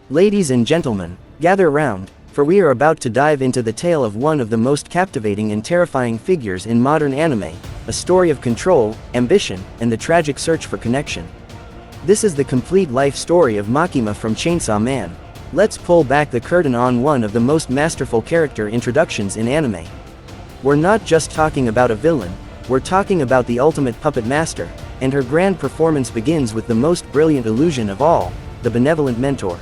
Ladies and gentlemen, gather round, for we are about to dive into the tale of one of the most captivating and terrifying figures in modern anime, a story of control, ambition, and the tragic search for connection. This is the complete life story of Makima from Chainsaw Man. Let's pull back the curtain on one of the most masterful character introductions in anime. We're not just talking about a villain, we're talking about the ultimate puppet master, and her grand performance begins with the most brilliant illusion of all, the benevolent mentor.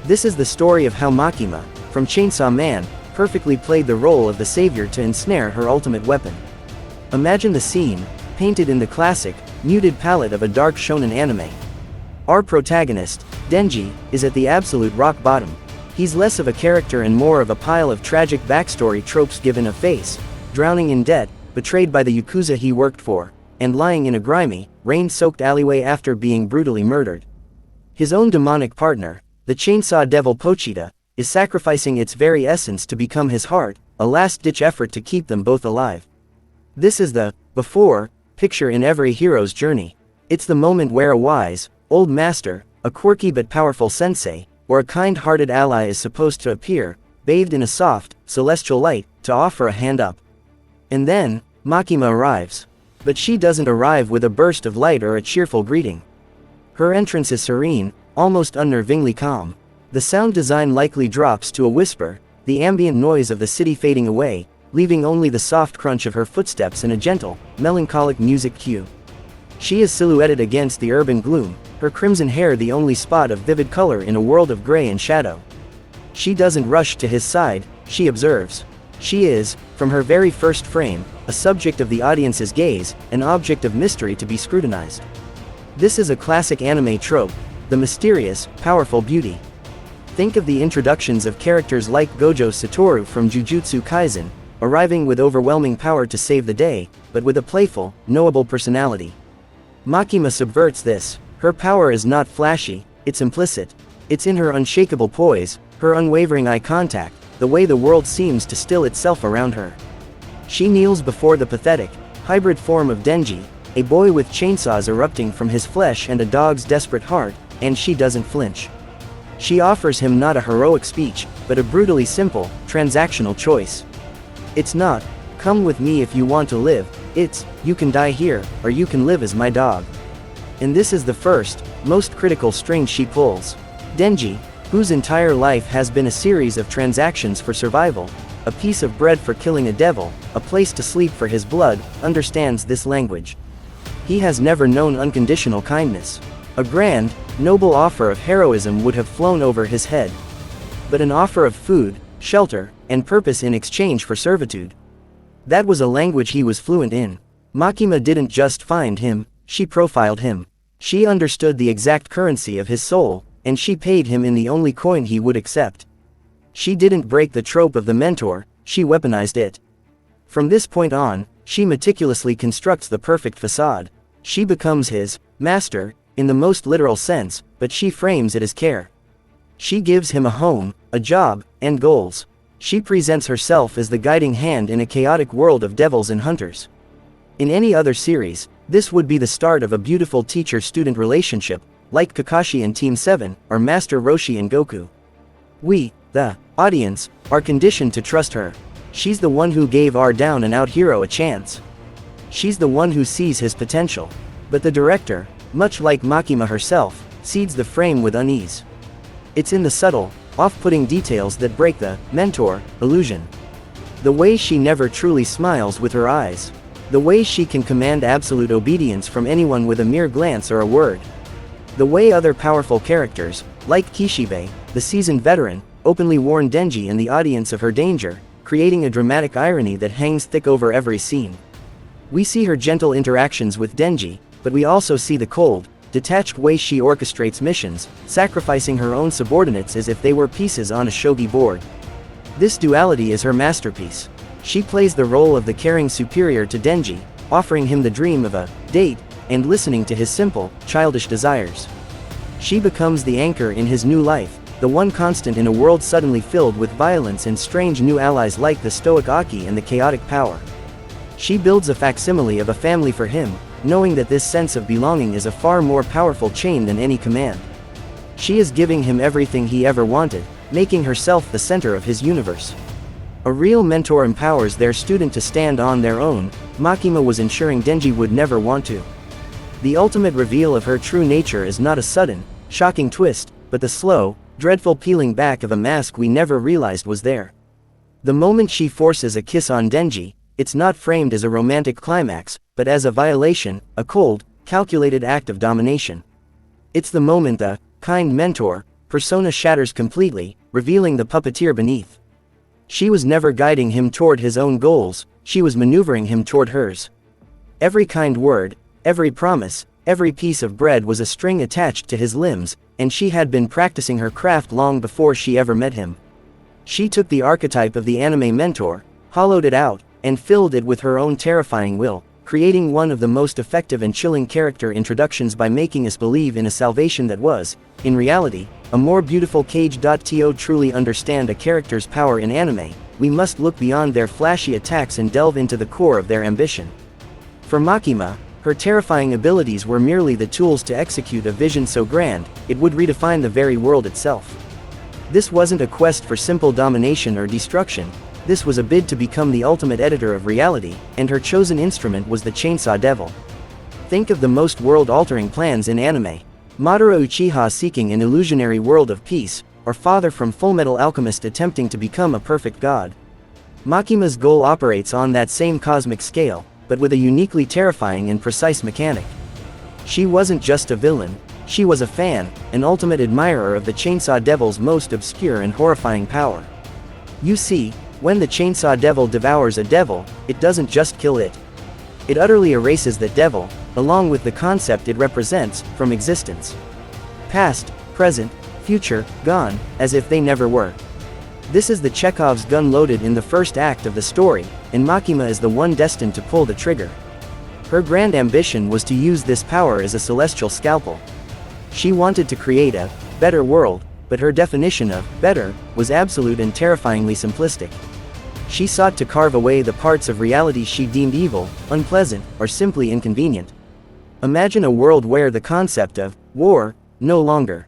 This is the story of how Makima, from Chainsaw Man, perfectly played the role of the savior to ensnare her ultimate weapon. Imagine the scene, painted in the classic, muted palette of a dark shonen anime. Our protagonist, Denji, is at the absolute rock bottom. He's less of a character and more of a pile of tragic backstory tropes given a face, drowning in debt, betrayed by the Yakuza he worked for, and lying in a grimy, rain-soaked alleyway after being brutally murdered. His own demonic partner, the chainsaw devil Pochita, is sacrificing its very essence to become his heart, a last-ditch effort to keep them both alive. This is the before picture in every hero's journey. It's the moment where a wise, old master, a quirky but powerful sensei, or a kind-hearted ally is supposed to appear, bathed in a soft, celestial light, to offer a hand up. And then, Makima arrives. But she doesn't arrive with a burst of light or a cheerful greeting. Her entrance is serene, almost unnervingly calm. The sound design likely drops to a whisper, the ambient noise of the city fading away, leaving only the soft crunch of her footsteps and a gentle, melancholic music cue. She is silhouetted against the urban gloom, her crimson hair the only spot of vivid color in a world of gray and shadow. She doesn't rush to his side, she observes. She is, from her very first frame, a subject of the audience's gaze, an object of mystery to be scrutinized. This is a classic anime trope, the mysterious, powerful beauty. Think of the introductions of characters like Gojo Satoru from Jujutsu Kaisen, arriving with overwhelming power to save the day, but with a playful, knowable personality. Makima subverts this. Her power is not flashy, it's implicit. It's in her unshakable poise, her unwavering eye contact, the way the world seems to still itself around her. She kneels before the pathetic, hybrid form of Denji, a boy with chainsaws erupting from his flesh and a dog's desperate heart, and she doesn't flinch. She offers him not a heroic speech, but a brutally simple, transactional choice. It's not, come with me if you want to live, it's, you can die here, or you can live as my dog. And this is the first, most critical string she pulls. Denji, whose entire life has been a series of transactions for survival, a piece of bread for killing a devil, a place to sleep for his blood, understands this language. He has never known unconditional kindness. A grand, noble offer of heroism would have flown over his head. But an offer of food, shelter, and purpose in exchange for servitude. That was a language he was fluent in. Makima didn't just find him, she profiled him. She understood the exact currency of his soul, and she paid him in the only coin he would accept. She didn't break the trope of the mentor, she weaponized it. From this point on, she meticulously constructs the perfect facade. She becomes his master, in the most literal sense, but she frames it as care. She gives him a home, a job, and goals. She presents herself as the guiding hand in a chaotic world of devils and hunters. In any other series, this would be the start of a beautiful teacher-student relationship, like Kakashi and Team 7, or Master Roshi and Goku. We, the audience, are conditioned to trust her. She's the one who gave our down-and-out hero a chance. She's the one who sees his potential. But the director, much like Makima herself, seeds the frame with unease. It's in the subtle, off-putting details that break the mentor illusion. The way she never truly smiles with her eyes. The way she can command absolute obedience from anyone with a mere glance or a word. The way other powerful characters, like Kishibe, the seasoned veteran, openly warn Denji and the audience of her danger, creating a dramatic irony that hangs thick over every scene. We see her gentle interactions with Denji, but we also see the cold, detached way she orchestrates missions, sacrificing her own subordinates as if they were pieces on a shogi board. This duality is her masterpiece. She plays the role of the caring superior to Denji, offering him the dream of a date, and listening to his simple, childish desires. She becomes the anchor in his new life, the one constant in a world suddenly filled with violence and strange new allies like the stoic Aki and the chaotic power. She builds a facsimile of a family for him, knowing that this sense of belonging is a far more powerful chain than any command. She is giving him everything he ever wanted, making herself the center of his universe. A real mentor empowers their student to stand on their own. Makima was ensuring Denji would never want to. The ultimate reveal of her true nature is not a sudden, shocking twist, but the slow, dreadful peeling back of a mask we never realized was there. The moment she forces a kiss on Denji, it's not framed as a romantic climax, but as a violation, a cold, calculated act of domination. It's the moment the kind mentor persona shatters completely, revealing the puppeteer beneath. She was never guiding him toward his own goals, she was maneuvering him toward hers. Every kind word, every promise, every piece of bread was a string attached to his limbs, and she had been practicing her craft long before she ever met him. She took the archetype of the anime mentor, hollowed it out, and filled it with her own terrifying will, creating one of the most effective and chilling character introductions by making us believe in a salvation that was, in reality, a more beautiful cage. To truly understand a character's power in anime, we must look beyond their flashy attacks and delve into the core of their ambition. For Makima, her terrifying abilities were merely the tools to execute a vision so grand, it would redefine the very world itself. This wasn't a quest for simple domination or destruction, this was a bid to become the ultimate editor of reality, and her chosen instrument was the Chainsaw Devil. Think of the most world-altering plans in anime. Madara Uchiha seeking an illusionary world of peace, or Father from Fullmetal Alchemist attempting to become a perfect god. Makima's goal operates on that same cosmic scale, but with a uniquely terrifying and precise mechanic. She wasn't just a villain, she was a fan, an ultimate admirer of the Chainsaw Devil's most obscure and horrifying power. You see, when the Chainsaw Devil devours a devil, it doesn't just kill it. It utterly erases that devil, along with the concept it represents, from existence. Past, present, future, gone, as if they never were. This is the Chekhov's gun loaded in the first act of the story, and Makima is the one destined to pull the trigger. Her grand ambition was to use this power as a celestial scalpel. She wanted to create a better world, but her definition of better was absolute and terrifyingly simplistic. She sought to carve away the parts of reality she deemed evil, unpleasant, or simply inconvenient. Imagine a world where the concept of war no longer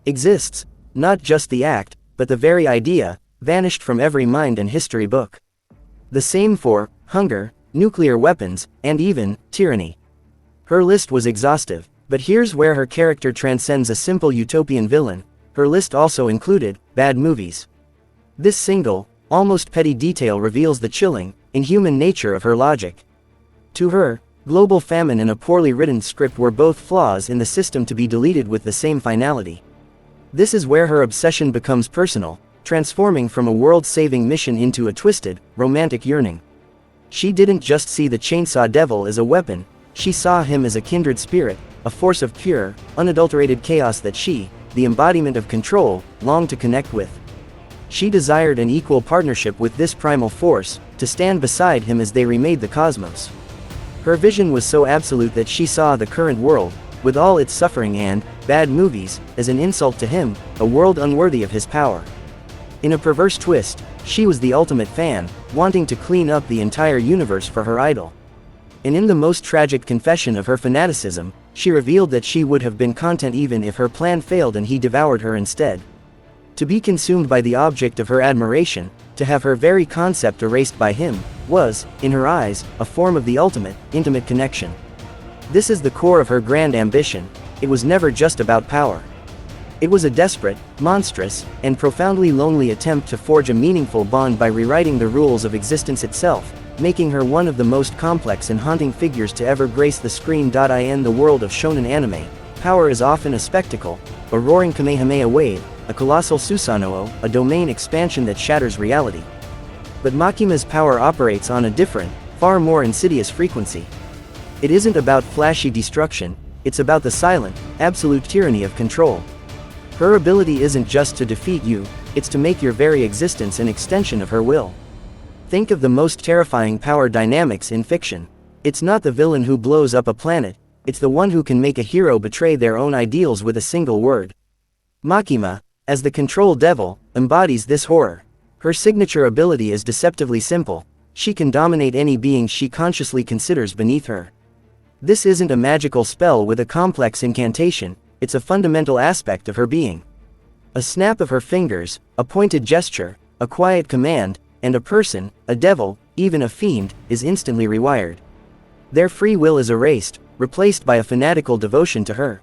exists, not just the act, but the very idea, vanished from every mind and history book. The same for hunger, nuclear weapons, and even tyranny. Her list was exhaustive, but here's where her character transcends a simple utopian villain. Her list also included bad movies. This single, almost petty detail reveals the chilling, inhuman nature of her logic. To her, global famine and a poorly written script were both flaws in the system to be deleted with the same finality. This is where her obsession becomes personal, transforming from a world-saving mission into a twisted, romantic yearning. She didn't just see the Chainsaw Devil as a weapon, she saw him as a kindred spirit, a force of pure, unadulterated chaos that she, the embodiment of control, longed to connect with. She desired an equal partnership with this primal force, to stand beside him as they remade the cosmos. Her vision was so absolute that she saw the current world, with all its suffering and bad movies, as an insult to him, a world unworthy of his power. In a perverse twist, she was the ultimate fan, wanting to clean up the entire universe for her idol. And in the most tragic confession of her fanaticism, she revealed that she would have been content even if her plan failed and he devoured her instead. To be consumed by the object of her admiration, to have her very concept erased by him, was, in her eyes, a form of the ultimate, intimate connection. This is the core of her grand ambition. It was never just about power. It was a desperate, monstrous, and profoundly lonely attempt to forge a meaningful bond by rewriting the rules of existence itself, making her one of the most complex and haunting figures to ever grace the screen. In the world of shonen anime, power is often a spectacle, a roaring Kamehameha wave, a colossal Susanoo, a domain expansion that shatters reality. But Makima's power operates on a different, far more insidious frequency. It isn't about flashy destruction, it's about the silent, absolute tyranny of control. Her ability isn't just to defeat you, it's to make your very existence an extension of her will. Think of the most terrifying power dynamics in fiction. It's not the villain who blows up a planet, it's the one who can make a hero betray their own ideals with a single word. Makima, as the control devil, embodies this horror. Her signature ability is deceptively simple. She can dominate any being she consciously considers beneath her. This isn't a magical spell with a complex incantation, it's a fundamental aspect of her being. A snap of her fingers, a pointed gesture, a quiet command, and a person, a devil, even a fiend, is instantly rewired. Their free will is erased, replaced by a fanatical devotion to her.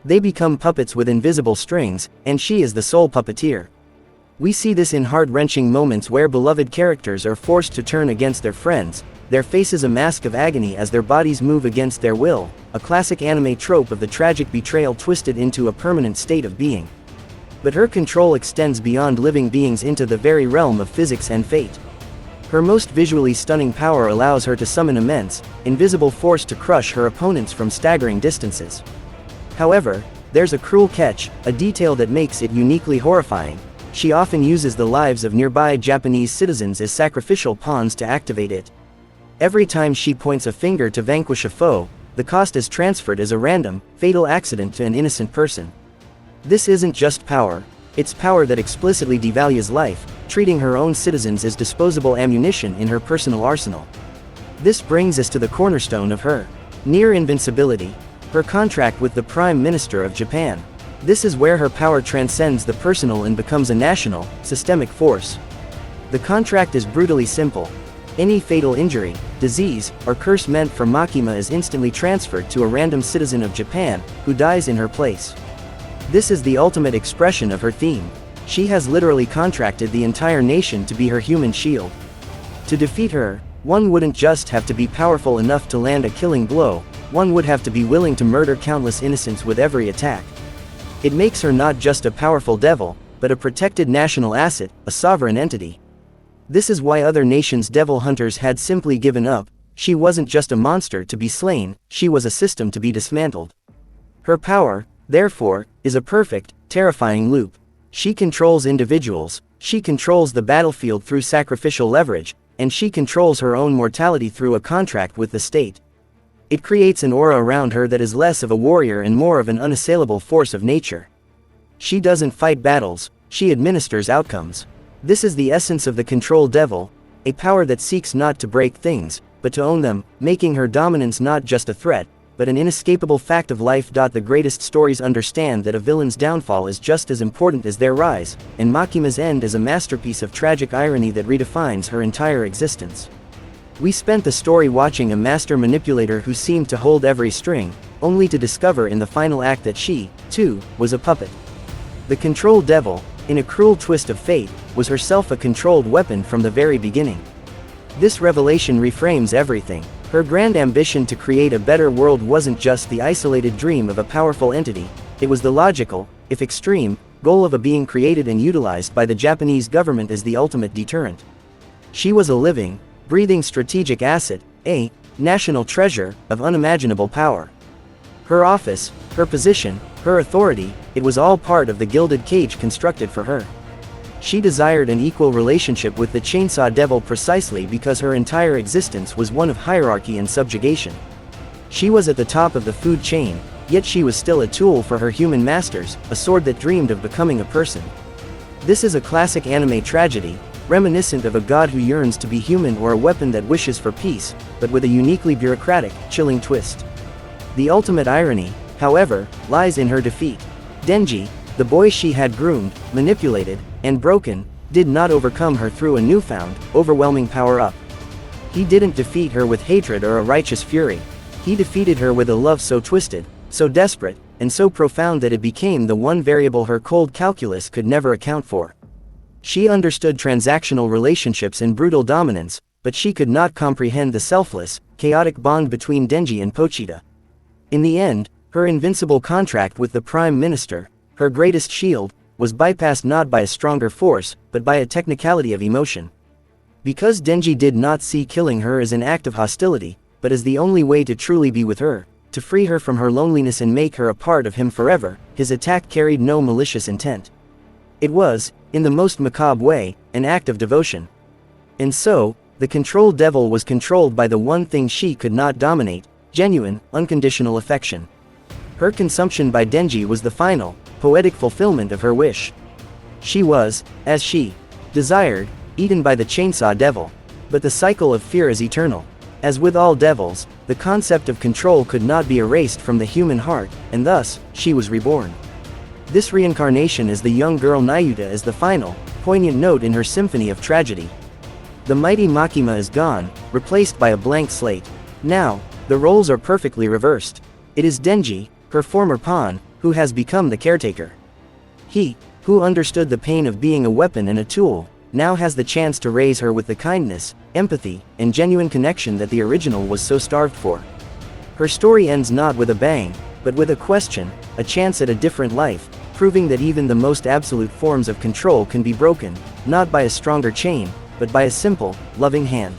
They become puppets with invisible strings, and she is the sole puppeteer. We see this in heart-wrenching moments where beloved characters are forced to turn against their friends, their faces a mask of agony as their bodies move against their will, a classic anime trope of the tragic betrayal twisted into a permanent state of being. But her control extends beyond living beings into the very realm of physics and fate. Her most visually stunning power allows her to summon immense, invisible force to crush her opponents from staggering distances. However, there's a cruel catch, a detail that makes it uniquely horrifying. She often uses the lives of nearby Japanese citizens as sacrificial pawns to activate it. Every time she points a finger to vanquish a foe, the cost is transferred as a random, fatal accident to an innocent person. This isn't just power, it's power that explicitly devalues life, treating her own citizens as disposable ammunition in her personal arsenal. This brings us to the cornerstone of her near invincibility, her contract with the Prime Minister of Japan. This is where her power transcends the personal and becomes a national, systemic force. The contract is brutally simple. Any fatal injury, disease, or curse meant for Makima is instantly transferred to a random citizen of Japan, who dies in her place. This is the ultimate expression of her theme. She has literally contracted the entire nation to be her human shield. To defeat her, one wouldn't just have to be powerful enough to land a killing blow, one would have to be willing to murder countless innocents with every attack. It makes her not just a powerful devil, but a protected national asset, a sovereign entity. This is why other nations' devil hunters had simply given up. She wasn't just a monster to be slain, she was a system to be dismantled. Her power, therefore, is a perfect, terrifying loop. She controls individuals, she controls the battlefield through sacrificial leverage, and she controls her own mortality through a contract with the state. It creates an aura around her that is less of a warrior and more of an unassailable force of nature. She doesn't fight battles, she administers outcomes. This is the essence of the control devil, a power that seeks not to break things, but to own them, making her dominance not just a threat, but an inescapable fact of life. The greatest stories understand that a villain's downfall is just as important as their rise, and Makima's end is a masterpiece of tragic irony that redefines her entire existence. We spent the story watching a master manipulator who seemed to hold every string, only to discover in the final act that she, too, was a puppet. The control devil, in a cruel twist of fate, was herself a controlled weapon from the very beginning. This revelation reframes everything. Her grand ambition to create a better world wasn't just the isolated dream of a powerful entity, it was the logical, if extreme, goal of a being created and utilized by the Japanese government as the ultimate deterrent. She was a living, breathing strategic asset, a national treasure of unimaginable power. Her office, her position, her authority, it was all part of the gilded cage constructed for her. She desired an equal relationship with the Chainsaw Devil precisely because her entire existence was one of hierarchy and subjugation. She was at the top of the food chain, yet she was still a tool for her human masters, a sword that dreamed of becoming a person. This is a classic anime tragedy, reminiscent of a god who yearns to be human or a weapon that wishes for peace, but with a uniquely bureaucratic, chilling twist. The ultimate irony, however, lies in her defeat. Denji, the boy she had groomed, manipulated, and broken, did not overcome her through a newfound, overwhelming power-up. He didn't defeat her with hatred or a righteous fury. He defeated her with a love so twisted, so desperate, and so profound that it became the one variable her cold calculus could never account for. She understood transactional relationships and brutal dominance, but she could not comprehend the selfless, chaotic bond between Denji and Pochita. In the end, her invincible contract with the Prime Minister, her greatest shield, was bypassed not by a stronger force, but by a technicality of emotion. Because Denji did not see killing her as an act of hostility, but as the only way to truly be with her, to free her from her loneliness and make her a part of him forever, his attack carried no malicious intent. It was, in the most macabre way, an act of devotion. And so, the control devil was controlled by the one thing she could not dominate, genuine, unconditional affection. Her consumption by Denji was the final, poetic fulfillment of her wish. She was, as she desired, eaten by the Chainsaw Devil. But the cycle of fear is eternal. As with all devils, the concept of control could not be erased from the human heart, and thus, she was reborn. This reincarnation as the young girl Nayuta is the final, poignant note in her symphony of tragedy. The mighty Makima is gone, replaced by a blank slate. Now, the roles are perfectly reversed. It is Denji, her former pawn, who has become the caretaker. He, who understood the pain of being a weapon and a tool, now has the chance to raise her with the kindness, empathy, and genuine connection that the original was so starved for. Her story ends not with a bang, but with a question, a chance at a different life, proving that even the most absolute forms of control can be broken, not by a stronger chain, but by a simple, loving hand.